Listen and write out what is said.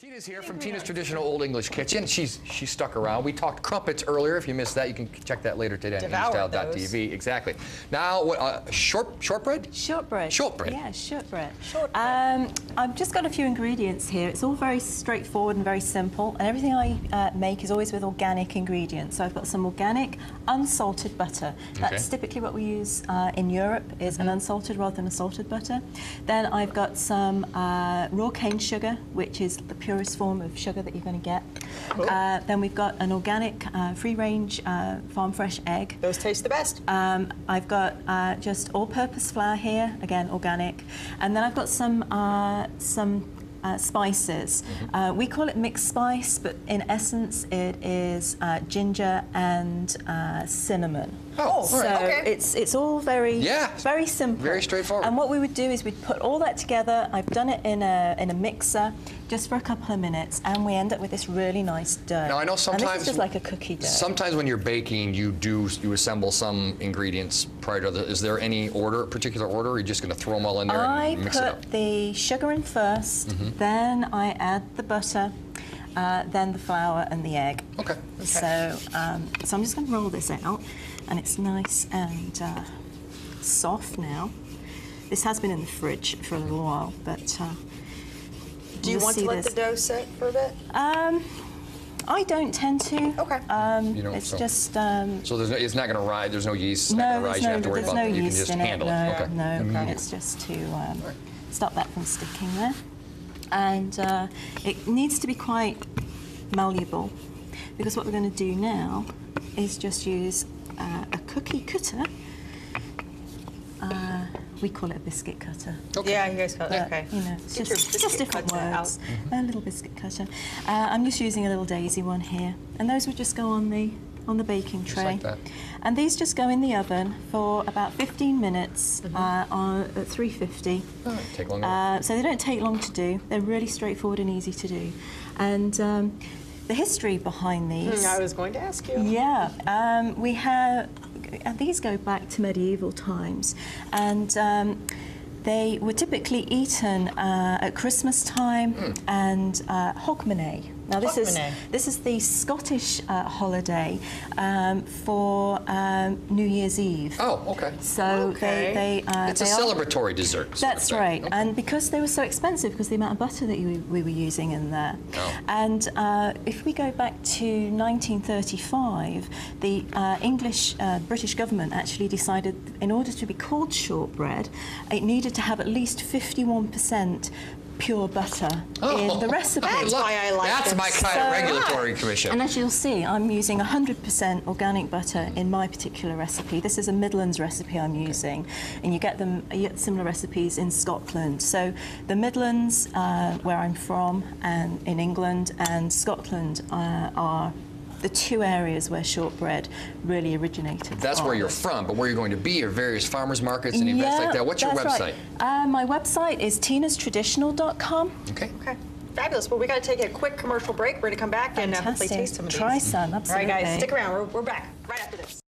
Tina's here from Tina's Traditional Old English Kitchen. She's stuck around. We talked crumpets earlier. If you missed that, you can check that later today on Indy Style TV. Exactly. Now, what, shortbread? Shortbread. Shortbread. Yeah, shortbread. I've just got a few ingredients here. It's all very straightforward and very simple, and everything I make is always with organic ingredients. So I've got some organic, unsalted butter. That's typically what we use in Europe, is an unsalted rather than a salted butter. Then I've got some raw cane sugar, which is the purest form of sugar that you're going to get. Cool. Then we've got an organic, free-range, farm-fresh egg. Those taste the best. I've got just all-purpose flour here, again organic, and then I've got some spices. We call it mixed spice, but in essence it is ginger and cinnamon. Oh, so it's all very very simple, very straightforward. And what we would do is we'd put all that together. I've done it in a mixer just for a couple of minutes, and we end up with this really nice dough. Now I know sometimes and this is just like a cookie dough. Sometimes when you're baking, you assemble some ingredients prior to the. Is there any particular order? Or are you just going to throw them all in there and mix it up? I put the sugar in first, then I add the butter, then the flour and the egg. Okay. So I'm just going to roll this out, and it's nice and soft now. This has been in the fridge for a little while, but do you want to let the dough sit for a bit? I don't tend to. Okay. It's just. So it's not going to rise. There's no yeast. It's not going to rise. You have to worry about it. You can just handle it. No, it's just to stop that from sticking there. And it needs to be quite malleable, because what we're going to do now is just use a cookie cutter. We call it a biscuit cutter. Okay. Yeah, you guys call it. Okay. You know, it's just different words. A little biscuit cutter. I'm just using a little daisy one here, and those would just go on the baking tray. Just like that. And these just go in the oven for about 15 minutes at 350. Take longer. So they don't take long to do. They're really straightforward and easy to do. And the history behind these. I was going to ask you. Yeah, we have. These go back to medieval times, and they were typically eaten at Christmas time and Hogmanay. Now this is the Scottish holiday for New Year's Eve. Oh, okay. So it's a celebratory dessert. That's right. Okay. And because they were so expensive, because the amount of butter that we were using in there. Oh. And if we go back to 1935, the British government actually decided, in order to be called shortbread, it needed to have at least 51% pure butter in the recipe. That's why I like That's my kind of regulatory commission. And as you'll see, I'm using 100% organic butter in my particular recipe. This is a Midlands recipe I'm using, and you get similar recipes in Scotland. So the Midlands, where I'm from, and in England, and Scotland are the two areas where shortbread really originated. That's where you're from, but where you're going to be are various farmers markets and events like that. What's your website? Right. My website is tinastraditional.com. Okay. Okay. Fabulous. Well, we got to take a quick commercial break. We're going to come back and hopefully taste some of these. Try some, absolutely. All right, guys, stick around. We're back right after this.